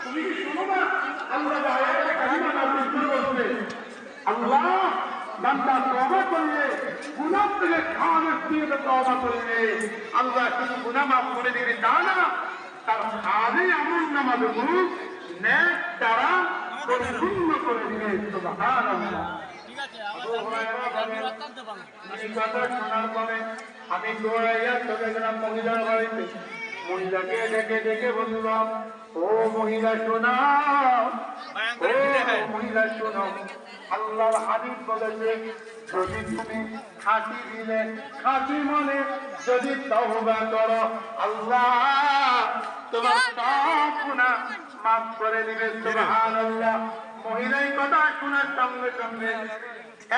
তুমি কি শোনো না আল্লাহ আয়াতে কারিমা নাযিল করে বলছে আল্লাহ বান্দা তওবা করলে গুনাহ থেকে খালেস দিয়ে তওবা করলে আল্লাহ শুধু গুনাহ মাফ করে দিবে তা না তার সাদে আমল নামাগুলো নেক দ্বারা পরিপূর্ণ করে দিবে সুবহানাল্লাহ। এই কথা শোনার পরে আমি দৌড়াইয়া চলে গেলাম মহিলার বাড়িতে। মহিলাকে ডেকে ডেকে বললাম, ও মহিলা শোনাও, ও মহিলা শোনো, আল্লাহর হাবিব বলেছে যদি তুমি খাঁটি দিলে খাঁটি মনে যদি তওবা করো আল্লাহ তোমার সব গুনাহ মাফ করে দিবে সুবহানাল্লাহ। মহিলা এই কথা শোনার সঙ্গে সঙ্গে